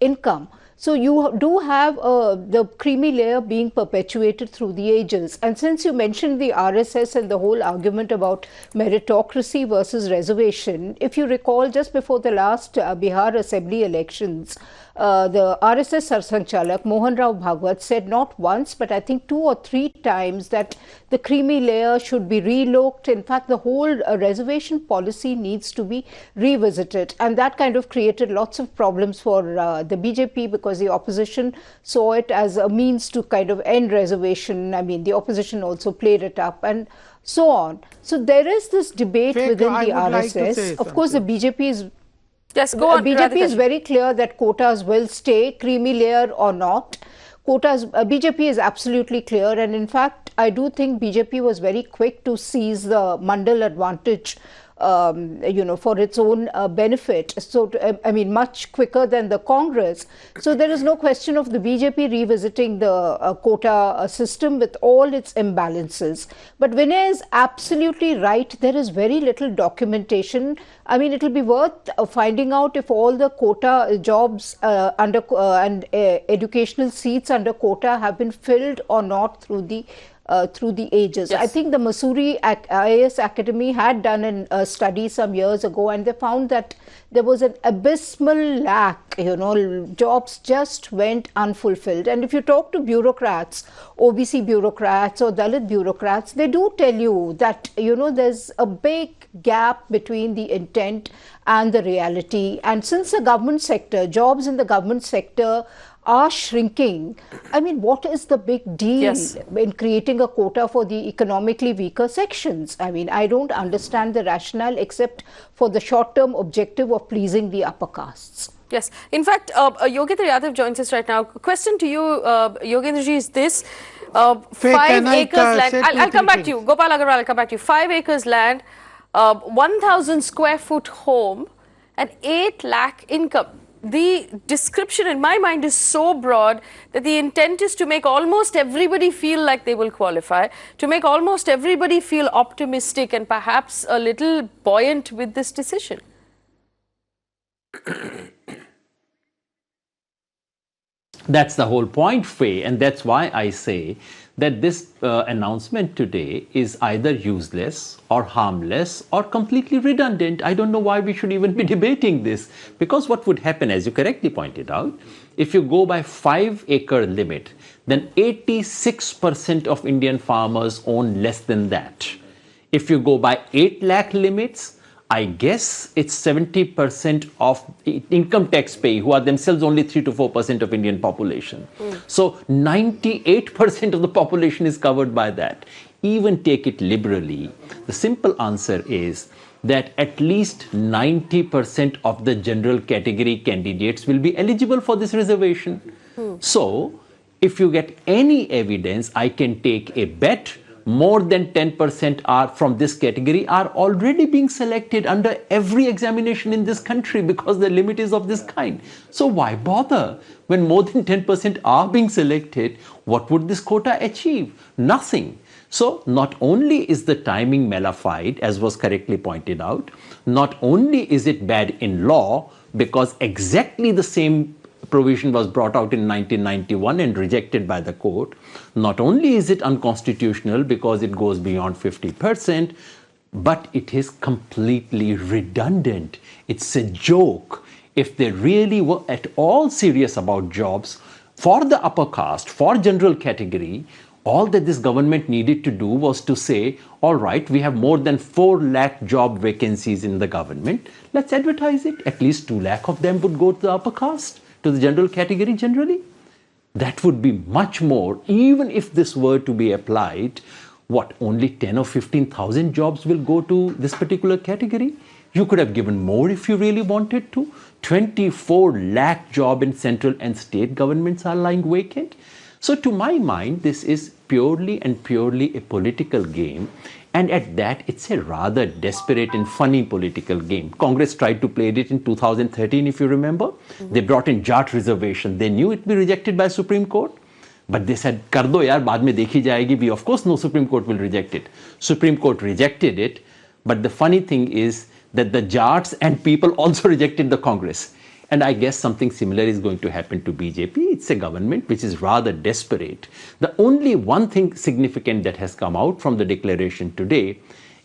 income. So you do have the creamy layer being perpetuated through the ages. And since you mentioned the RSS and the whole argument about meritocracy versus reservation, if you recall, just before the last Bihar Assembly elections, the RSS Sarsanchalak Mohan Rao Bhagwat said not once, but I think 2 or 3 times that the creamy layer should be relooked. In fact, the whole reservation policy needs to be revisited. And that kind of created lots of problems for the BJP because the opposition saw it as a means to kind of end reservation. I mean, the opposition also played it up and so on. So there is this debate within the RSS. Of course, the BJP is... Yes, go on. BJP is very clear that quotas will stay, creamy layer or not. Quotas, BJP is absolutely clear, and in fact, I do think BJP was very quick to seize the Mandal advantage, you know, for its own benefit. So, I mean, much quicker than the Congress. So there is no question of the BJP revisiting the quota system with all its imbalances. But Vinay is absolutely right. There is very little documentation. I mean, it will be worth finding out if all the quota jobs under and educational seats under quota have been filled or not through the ages. Yes. I think the Mussoorie IAS Academy had done a study some years ago, and they found that there was an abysmal lack, you know, jobs just went unfulfilled. And if you talk to bureaucrats, OBC bureaucrats or Dalit bureaucrats, they do tell you that, you know, there's a big gap between the intent and the reality. And since the government sector, jobs in the government sector are shrinking, I mean, what is the big deal in creating a quota for the economically weaker sections? I mean, I don't understand the rationale except for the short-term objective of pleasing the upper castes. Yes. In fact, Yogendra Yadav joins us right now. Question to you, Yogendra ji, is this 5 acres land? I'll come back to you. Gopal Agarwal, I'll come back to you. 5 acres land, 1,000 square foot home, and 8 lakh income. The description in my mind is so broad that the intent is to make almost everybody feel like they will qualify, to make almost everybody feel optimistic and perhaps a little buoyant with this decision. That's the whole point, Faye, and that's why I say that this announcement today is either useless or harmless or completely redundant. I don't know why we should even be debating this, because what would happen, as you correctly pointed out, if you go by 5-acre limit, then 86% of Indian farmers own less than that. If you go by 8 lakh limits, I guess it's 70% of income tax pay, who are themselves only 3 to 4% of Indian population. So 98% of the population is covered by that. Even take it liberally, the simple answer is that at least 90% of the general category candidates will be eligible for this reservation. So if you get any evidence, I can take a bet more than 10% are from this category are already being selected under every examination in this country because the limit is of this kind. So why bother? When more than 10% are being selected, what would this quota achieve? Nothing. So not only is the timing malafide, as was correctly pointed out, not only is it bad in law, because exactly the same provision was brought out in 1991 and rejected by the court. Not only is it unconstitutional because it goes beyond 50%, but it is completely redundant. It's a joke. If they really were at all serious about jobs for the upper caste, for general category, all that this government needed to do was to say, all right, we have more than 4 lakh job vacancies in the government. Let's advertise it. At least 2 lakh of them would go to the upper caste, to the general category generally. That would be much more, even if this were to be applied. What, only 10 or 15,000 jobs will go to this particular category? You could have given more if you really wanted to. 24 lakh jobs in central and state governments are lying vacant. So to my mind, this is purely and purely a political game. And at that, it's a rather desperate and funny political game. Congress tried to play it in 2013, if you remember. They brought in Jat reservation. They knew it would be rejected by Supreme Court. But they said, kar do yaar, baad mein dekhi jayegi. We of course know Supreme Court will reject it. Supreme Court rejected it. But the funny thing is that the Jats and people also rejected the Congress. And I guess something similar is going to happen to BJP. It's a government which is rather desperate. The only one thing significant that has come out from the declaration today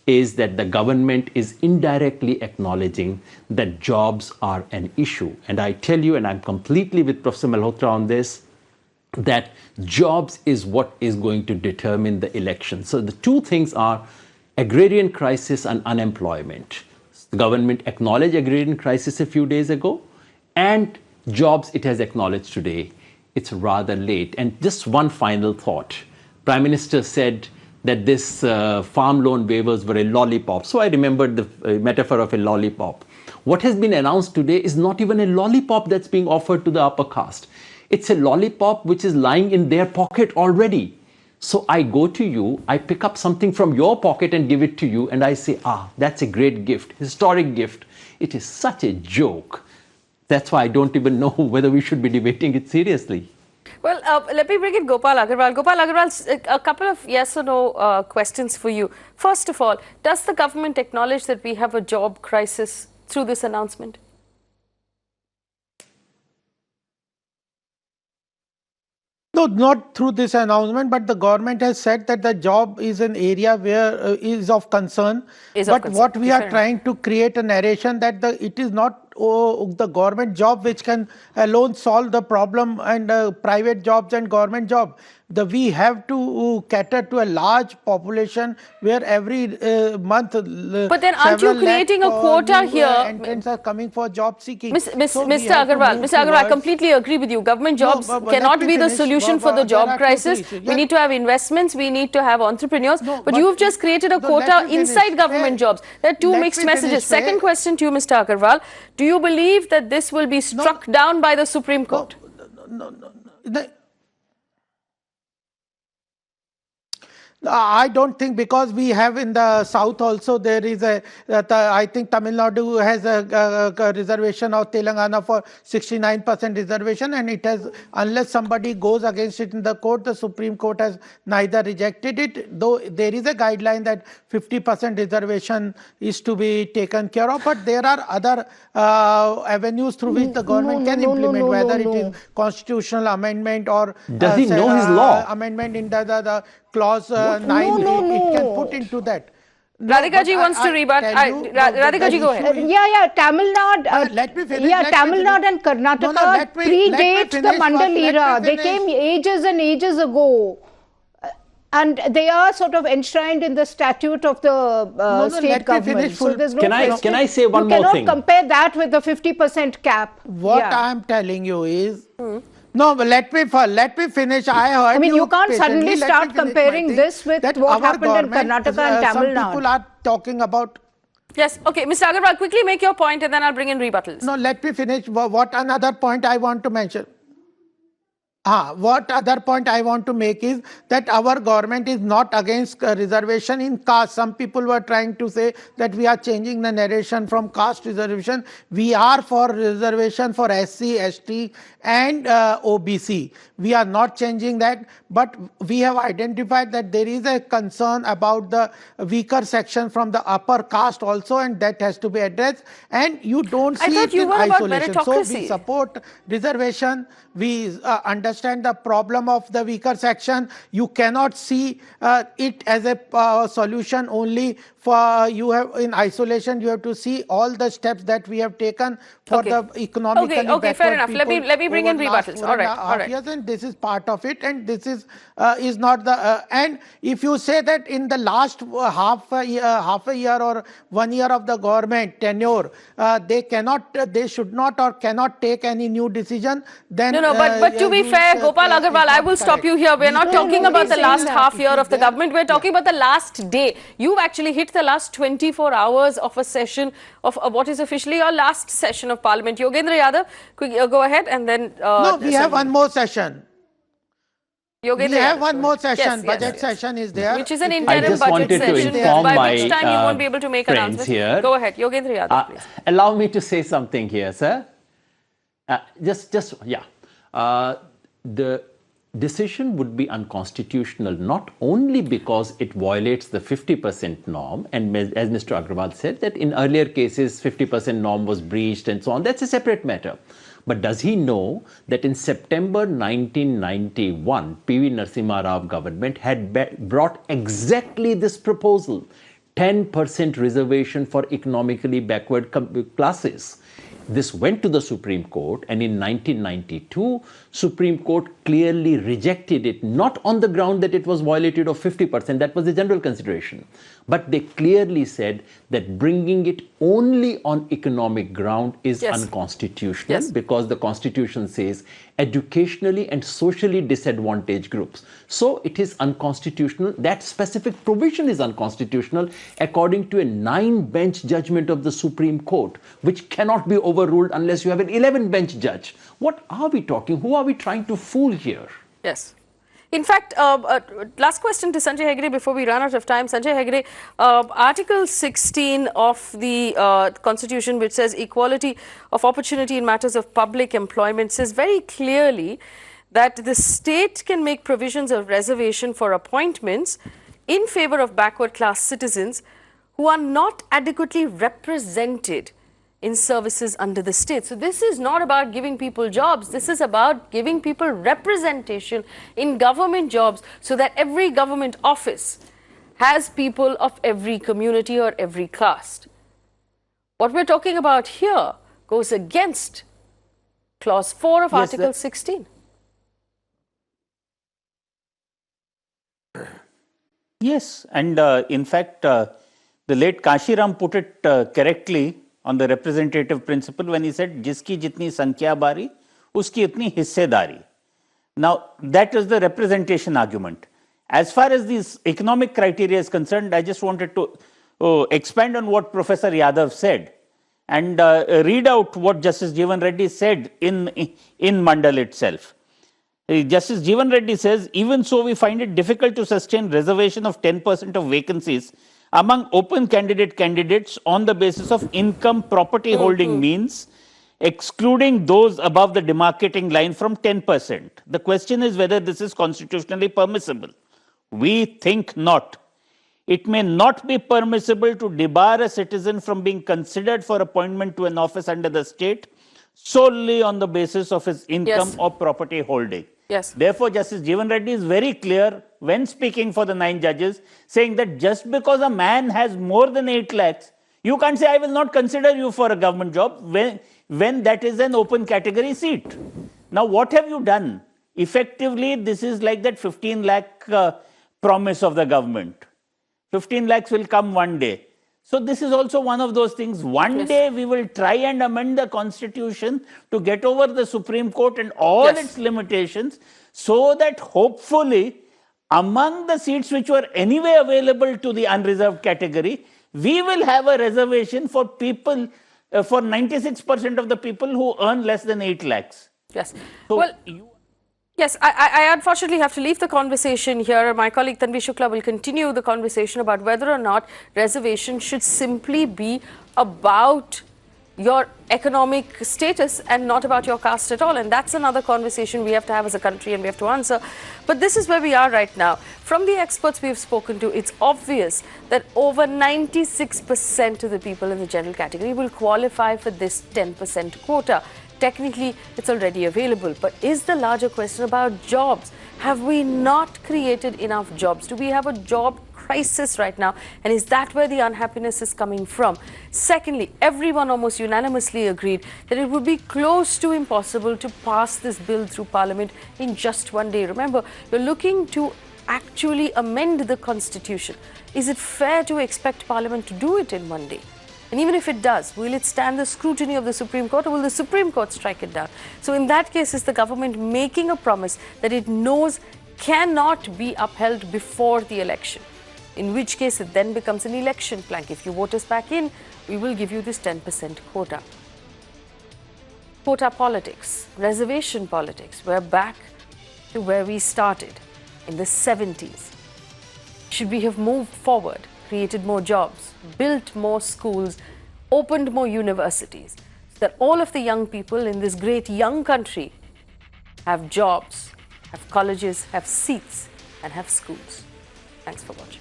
is that the government is indirectly acknowledging that jobs are an issue. And I tell you, and I'm completely with Professor Malhotra on this, that jobs is what is going to determine the election. So the two things are agrarian crisis and unemployment. The government acknowledged agrarian crisis a few days ago, and jobs it has acknowledged today. It's rather late. And just one final thought. Prime Minister said that this farm loan waivers were a lollipop. So I remembered the metaphor of a lollipop. What has been announced today is not even a lollipop that's being offered to the upper caste. It's a lollipop which is lying in their pocket already. So I go to you, I pick up something from your pocket and give it to you, and I say, that's a great gift, historic gift. It is such a joke. That's why I don't even know whether we should be debating it seriously. Well, let me bring in Gopal Agarwal. Gopal Agarwal, a couple of yes or no questions for you. First of all, does the government acknowledge that we have a job crisis through this announcement? No, not through this announcement, but the government has said that the job is an area where is of concern. What we are trying to create a narration that it is not the government job which can alone solve the problem, and private jobs and government job. We have to cater to a large population where every month. But then aren't you creating a quota here? Entrants are coming for job seeking. Mr. Agarwal, I completely agree with you. Government jobs cannot be the solution for the job crisis. We need to have investments, we need to have entrepreneurs. But you've just created a quota inside government jobs. There are two mixed messages. Second question to you, Mr. Agarwal. Do you believe that this will be struck down by the Supreme Court? No. I don't think, because we have in the south also there is I think Tamil Nadu has a reservation, or Telangana for 69% reservation, and it has, unless somebody goes against it in the court, the Supreme Court has neither rejected it, though there is a guideline that 50% reservation is to be taken care of, but there are other avenues through which the government can implement, whether it is constitutional amendment or does he know his law? Amendment in the clause 9, it can put into that. Radhika ji wants to rebut. Radhika ji, go ahead. Tamil Nadu, Tamil Nadu and Karnataka predate the Mandal era. They came ages and ages ago. And they are sort of enshrined in the statute of the state government. So there's no can I say one more thing? You cannot compare that with the 50% cap. What I am telling you is... No, but let me finish. I heard you can't suddenly start comparing this with what happened in Karnataka and Tamil Nadu. Some people are talking about... Yes, okay. Mr. Agarwal, quickly make your point and then I'll bring in rebuttals. No, let me finish. What another point I want to mention? What other point I want to make is that our government is not against reservation in caste. Some people were trying to say that we are changing the narration from caste reservation. We are for reservation for SC, ST and OBC. We are not changing that, but we have identified that there is a concern about the weaker section from the upper caste also, and that has to be addressed. And you don't see it in isolation. So we support reservation. We understand the problem of the weaker section. You cannot see it as a solution only for you have in isolation, you have to see all the steps that we have taken for the economically okay, fair enough. people Let me bring in rebuttals. All right. years, and this is part of it, and this is not the and if you say that in the last half a year or 1 year of the government tenure, they should not or cannot take any new decision, then but to be fair, Gopal Agarwal, I will stop you here. We're not talking about the last half year of the government. We're talking about the last day. You've actually hit the last 24 hours of a session of what is officially your last session of Parliament. Yogendra Yadav, go ahead, and then... no, we have one more session. Yogendra we have Yadav, one more session. Yes, budget session is there. Which is an interim budget session, by which time you won't be able to make announcements. Here. Go ahead, Yogendra Yadav, please. Allow me to say something here, sir. The decision would be unconstitutional not only because it violates the 50% norm, and as Mr. Agrawal said, that in earlier cases 50% norm was breached and so on. That's a separate matter. But does he know that in September 1991, P.V. Narasimha Rao government had brought exactly this proposal, 10% reservation for economically backward classes. This went to the Supreme Court, and in 1992, Supreme Court clearly rejected it, not on the ground that it was violated of 50%, that was the general consideration, but they clearly said that bringing it only on economic ground is unconstitutional because the Constitution says educationally and socially disadvantaged groups. So it is unconstitutional. That specific provision is unconstitutional according to a 9-bench judgment of the Supreme Court, which cannot be overruled unless you have an 11-bench judge. What are we talking? Who are we trying to fool here? Yes. In fact, last question to Sanjay Hegde before we run out of time. Sanjay Hegde, Article 16 of the Constitution, which says equality of opportunity in matters of public employment, says very clearly that the state can make provisions of reservation for appointments in favor of backward class citizens who are not adequately represented in services under the state. So this is not about giving people jobs. This is about giving people representation in government jobs so that every government office has people of every community or every caste. What we're talking about here goes against Clause 4 of Article 16. Yes, and in fact, the late Kashiram put it correctly on the representative principle when he said, "Jiski jitni sankhya bari, uski itni hissedari." Now, that is the representation argument. As far as this economic criteria is concerned, I just wanted to expand on what Professor Yadav said and read out what Justice Jeevan Reddy said in Mandal itself. Justice Jeevan Reddy says, "Even so, we find it difficult to sustain reservation of 10% of vacancies among open candidates on the basis of income property holding means, excluding those above the demarcating line from 10%. The question is whether this is constitutionally permissible. We think not. It may not be permissible to debar a citizen from being considered for appointment to an office under the state solely on the basis of his income or property holding." Therefore, Justice Jeevan Reddy is very clear when speaking for the 9 judges, saying that just because a man has more than 8 lakhs, you can't say, "I will not consider you for a government job," when that is an open category seat. Now, what have you done? Effectively, this is like that 15 lakh promise of the government. 15 lakhs will come one day. So this is also one of those things. One day we will try and amend the Constitution to get over the Supreme Court and all its limitations, so that hopefully among the seats which were anyway available to the unreserved category, we will have a reservation for people, for 96% of the people who earn less than 8 lakhs. Yes. So yes, I unfortunately have to leave the conversation here. My colleague Tanvi Shukla will continue the conversation about whether or not reservation should simply be about your economic status and not about your caste at all. And that's another conversation we have to have as a country and we have to answer. But this is where we are right now. From the experts we've spoken to, it's obvious that over 96% of the people in the general category will qualify for this 10% quota. Technically, it's already available. But is the larger question about jobs? Have we not created enough jobs? Do we have a job crisis right now? And is that where the unhappiness is coming from? Secondly, everyone almost unanimously agreed that it would be close to impossible to pass this bill through Parliament in just one day. Remember, you're looking to actually amend the Constitution. Is it fair to expect Parliament to do it in one day? And even if it does, will it stand the scrutiny of the Supreme Court, or will the Supreme Court strike it down? So in that case, is the government making a promise that it knows cannot be upheld before the election? In which case, it then becomes an election plank. If you vote us back in, we will give you this 10% quota. Quota politics, reservation politics. We're back to where we started in the 70s. Should we have moved forward, created more jobs, built more schools, opened more universities, so that all of the young people in this great young country have jobs, have colleges, have seats, and have schools? Thanks for watching.